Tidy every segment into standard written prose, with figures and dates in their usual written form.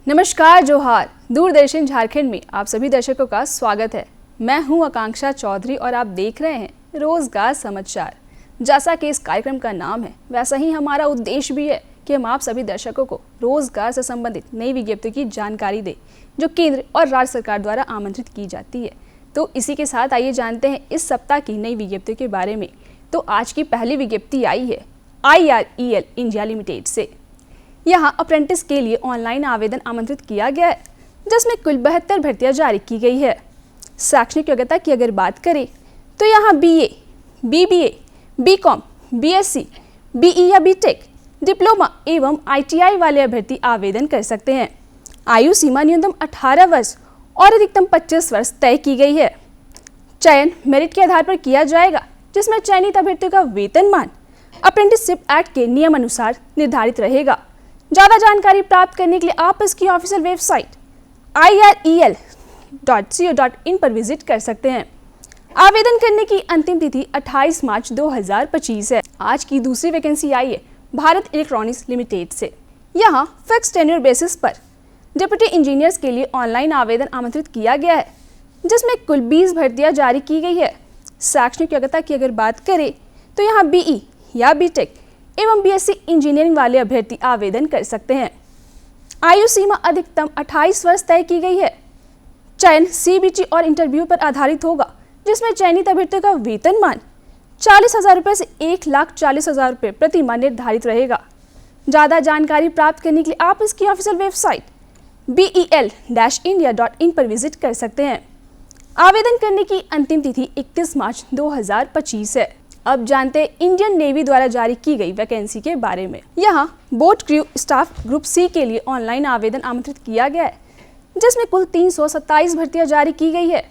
नमस्कार, जोहार। दूरदर्शन झारखंड में आप सभी दर्शकों का स्वागत है। मैं हूं आकांक्षा चौधरी और आप देख रहे हैं रोजगार समाचार। जैसा कि इस कार्यक्रम का नाम है, वैसा ही हमारा उद्देश्य भी है कि हम आप सभी दर्शकों को रोजगार से संबंधित नई विज्ञप्तियों की जानकारी दें जो केंद्र और राज्य सरकार द्वारा आमंत्रित की जाती है। तो इसी के साथ आइए जानते हैं इस सप्ताह की नई विज्ञप्तियों के बारे में। तो आज की पहली विज्ञप्ति आई है IREL इंडिया लिमिटेड से। यहाँ अप्रेंटिस के लिए ऑनलाइन आवेदन आमंत्रित किया गया है, जिसमें कुल 72 भर्तियां जारी की गई है। शैक्षणिक योग्यता की अगर बात करें तो यहाँ BA, BBA, BCom, BSc, BE या BTech, डिप्लोमा एवं ITI वाले अभ्यर्थी आवेदन कर सकते हैं। आयु सीमा न्यूनतम 18 वर्ष और अधिकतम 25 वर्ष तय की गई है। चयन मेरिट के आधार पर किया जाएगा, जिसमें चयनित अभ्यर्थियों का वेतनमान अप्रेंटिसशिप एक्ट के नियम अनुसार निर्धारित रहेगा। ज़्यादा जानकारी प्राप्त करने के लिए आप इसकी ऑफिशियल वेबसाइट irel.co.in पर विजिट कर सकते हैं। आवेदन करने की अंतिम तिथि 28 मार्च 2025 है। आज की दूसरी वैकेंसी आई है भारत इलेक्ट्रॉनिक्स लिमिटेड से। यहाँ फिक्स टेन्योर बेसिस पर डिप्टी इंजीनियर्स के लिए ऑनलाइन आवेदन आमंत्रित किया गया है, जिसमें कुल 20 भर्तियां जारी की गई है। शैक्षणिक योग्यता की अगर बात करें तो यहाँ BE या BTech एवं BSc इंजीनियरिंग वाले अभ्यर्थी आवेदन कर सकते हैं। आयु सीमा अधिकतम 28 वर्ष तय की गई है। चयन CBT और इंटरव्यू पर आधारित होगा, जिसमें चयनित अभ्यर्थियों का वेतनमान 40,000 रुपये से 1,40,000 रुपये प्रति माह निर्धारित रहेगा। ज़्यादा जानकारी प्राप्त करने के लिए आप इसकी ऑफिशियल वेबसाइट BEL-India.in पर विजिट कर सकते हैं। आवेदन करने की अंतिम तिथि 31 मार्च 2025 है। अब जानते हैं इंडियन नेवी द्वारा जारी की गई वैकेंसी के बारे में। यहाँ boat crew staff group C के लिए ऑनलाइन आवेदन आमंत्रित किया गया है, जिसमें कुल 327 भर्तियां जारी की गई है।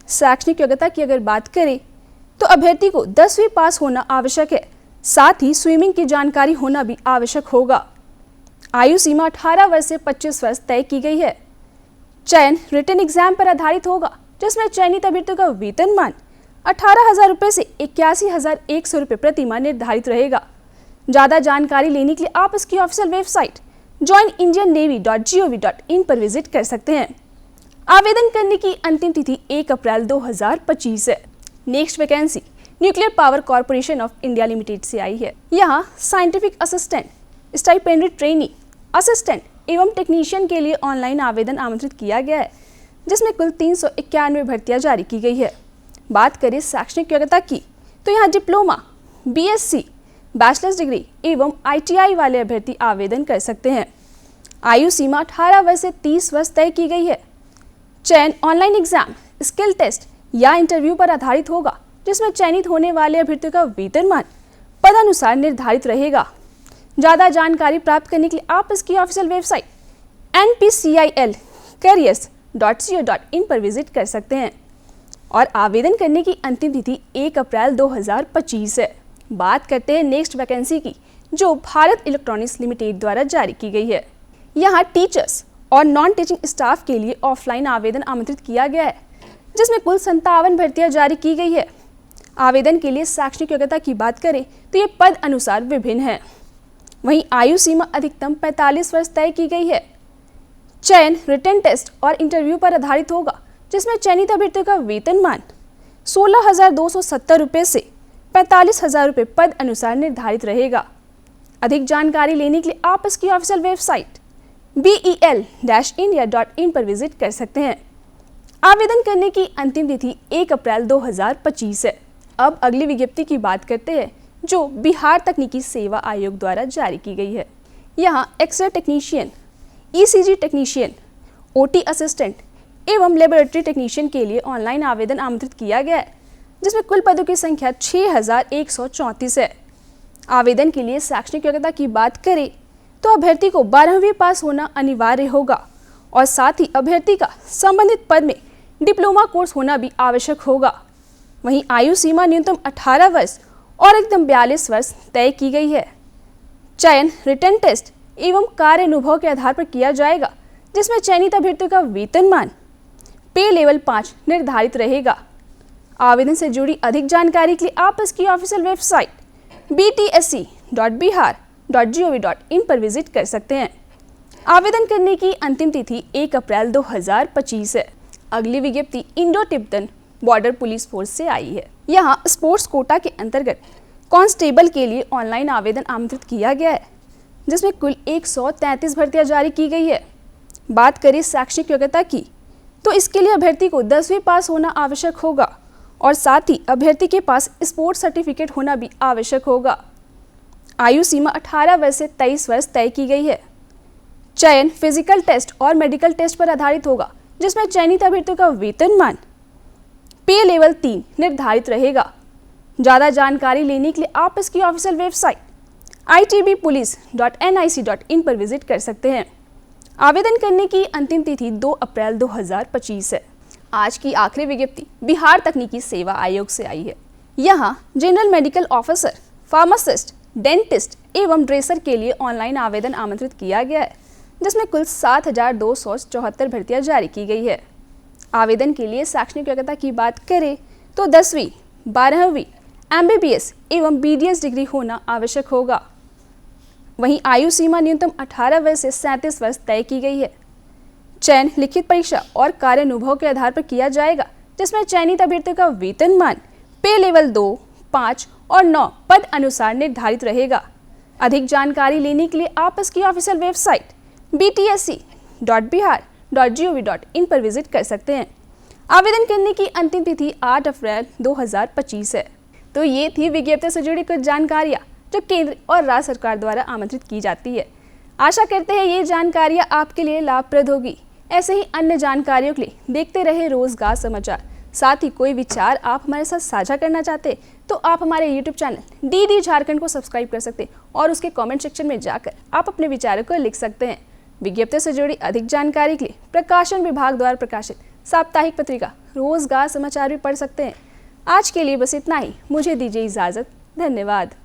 शैक्षणिक योग्यता की अगर बात करें तो अभ्यर्थी को 10वीं पास होना आवश्यक है, साथ ही स्विमिंग की जानकारी होना भी आवश्यक होगा। आयु सीमा 18 वर्ष से 25 वर्ष तय की गई है। चयन रिटन एग्जाम पर आधारित होगा, जिसमें चयनित अभ्यर्थियों का वेतनमान 18,000 रुपये से 81,100 रुपये प्रति माह निर्धारित रहेगा। ज़्यादा जानकारी लेने के लिए आप इसकी ऑफिशियल वेबसाइट joinindiannavy.gov.in पर विजिट कर सकते हैं। आवेदन करने की अंतिम तिथि 1 अप्रैल 2025 है। Next vacancy nuclear power corporation of India limited से आई है। यहाँ साइंटिफिक असिस्टेंट, स्टाइपेंडी ट्रेनी, असिस्टेंट एवं टेक्नीशियन के लिए ऑनलाइन आवेदन आमंत्रित किया गया है, जिसमें कुल 391 भर्तियां जारी की गई है। बात करें शैक्षणिक योग्यता की तो यहाँ डिप्लोमा, BSc, बैचलर्स डिग्री एवं ITI वाले अभ्यर्थी आवेदन कर सकते हैं। आयु सीमा 18 वर्ष से 30 वर्ष तय की गई है। चयन ऑनलाइन एग्जाम, स्किल टेस्ट या इंटरव्यू पर आधारित होगा, जिसमें चयनित होने वाले अभ्यर्थियों का वेतनमान पदानुसार निर्धारित रहेगा। ज़्यादा जानकारी प्राप्त करने के लिए आप इसकी ऑफिशियल वेबसाइट npcilcareers.co.in पर विजिट कर सकते हैं। और आवेदन करने की अंतिम तिथि 1 अप्रैल 2025 है। बात करते हैं नेक्स्ट वैकेंसी की, जो भारत इलेक्ट्रॉनिक्स लिमिटेड द्वारा जारी की गई है। यहाँ टीचर्स और नॉन टीचिंग स्टाफ के लिए ऑफलाइन आवेदन आमंत्रित किया गया है, जिसमें कुल 57 भर्तियां जारी की गई है। आवेदन के लिए शैक्षणिक योग्यता की बात करें तो ये पद अनुसार विभिन्न है। वहीं आयु सीमा अधिकतम 45 वर्ष तय की गई है। चयन रिटन टेस्ट और इंटरव्यू पर आधारित होगा, जिसमें चयनित अभ्यर्थियों का वेतनमान 16,270 रुपये से 45,000 रुपये पद अनुसार निर्धारित रहेगा। अधिक जानकारी लेने के लिए आप इसकी ऑफिशियल वेबसाइट BEL-India.in पर विजिट कर सकते हैं। आवेदन करने की अंतिम तिथि 1 अप्रैल 2025 है। अब अगली विज्ञप्ति की बात करते हैं, जो बिहार तकनीकी सेवा आयोग द्वारा जारी की गई है। यहाँ x-ray technician, ECG technician, OT assistant एवं लेबोरेटरी टेक्नीशियन के लिए ऑनलाइन आवेदन आमंत्रित किया गया है, जिसमें कुल पदों की संख्या 6,134 है। आवेदन के लिए शैक्षणिक योग्यता की बात करें तो अभ्यर्थी को 12वीं पास होना अनिवार्य होगा और साथ ही अभ्यर्थी का संबंधित पद में डिप्लोमा कोर्स होना भी आवश्यक होगा। वहीं आयु सीमा न्यूनतम 18 वर्ष और एकदम 42 वर्ष तय की गई है। चयन रिटन टेस्ट एवं कार्य अनुभव के आधार पर किया जाएगा, जिसमें चयनित अभ्यर्थियों का वेतनमान पे लेवल 5 निर्धारित रहेगा। आवेदन से जुड़ी अधिक जानकारी के लिए आप इसकी ऑफिशियल वेबसाइट btsc.bihar.gov.in पर विजिट कर सकते हैं। आवेदन करने की अंतिम तिथि 1 अप्रैल 2025 है। अगली विज्ञप्ति Indo Tibetan border police force से आई है। यहाँ स्पोर्ट्स कोटा के अंतर्गत कांस्टेबल के लिए ऑनलाइन आवेदन आमंत्रित किया गया है, जिसमें कुल 133 भर्तियां जारी की गई है। बात करें शैक्षणिक योग्यता की, तो इसके लिए अभ्यर्थी को 10वीं पास होना आवश्यक होगा और साथ ही अभ्यर्थी के पास स्पोर्ट्स सर्टिफिकेट होना भी आवश्यक होगा। आयु सीमा 18 वर्ष से 23 वर्ष तय की गई है। चयन फिजिकल टेस्ट और मेडिकल टेस्ट पर आधारित होगा, जिसमें चयनित अभ्यर्थियों का वेतनमान पे लेवल 3 निर्धारित रहेगा। ज़्यादा जानकारी लेने के लिए आप इसकी ऑफिशियल वेबसाइट itbpolice.nic.in पर विजिट कर सकते हैं। आवेदन करने की अंतिम तिथि 2 अप्रैल 2025 है। आज की आखिरी विज्ञप्ति बिहार तकनीकी सेवा आयोग से आई है। यहाँ general medical officer, pharmacist, dentist एवं ड्रेसर के लिए ऑनलाइन आवेदन आमंत्रित किया गया है, जिसमें कुल 7,274 भर्तियां जारी की गई है। आवेदन के लिए शैक्षणिक योग्यता की बात करें तो 10वीं, 12वीं, MBBS एवं BDS डिग्री होना आवश्यक होगा। वहीं आयु सीमा न्यूनतम 18 वर्ष से 37 वर्ष तय की गई है। चयन लिखित परीक्षा और कार्य अनुभव के आधार पर किया जाएगा, जिसमें चयनित अभ्यर्थियों का वेतनमान पे लेवल 2, 5 और 9 पद अनुसार निर्धारित रहेगा। अधिक जानकारी लेने के लिए आप इसकी ऑफिशियल वेबसाइट btsc.bihar.gov.in पर विजिट कर सकते हैं। आवेदन करने की अंतिम तिथि 8 अप्रैल 2025 है। तो ये थी विज्ञप्ति से जुड़ी कुछ जानकारियाँ जो केंद्र और राज्य सरकार द्वारा आमंत्रित की जाती है। आशा करते हैं ये जानकारियाँ आपके लिए लाभप्रद होगी। ऐसे ही अन्य जानकारियों के लिए देखते रहे रोजगार समाचार। साथ ही कोई विचार आप हमारे साथ साझा करना चाहते तो आप हमारे YouTube चैनल DD झारखंड को सब्सक्राइब कर सकते और उसके कमेंट सेक्शन में जाकर आप अपने विचारों को लिख सकते हैं। विज्ञप्ति से जुड़ी अधिक जानकारी के लिए प्रकाशन विभाग द्वारा प्रकाशित साप्ताहिक पत्रिका रोजगार समाचार भी पढ़ सकते हैं। आज के लिए बस इतना ही। मुझे दीजिए इजाज़त। धन्यवाद।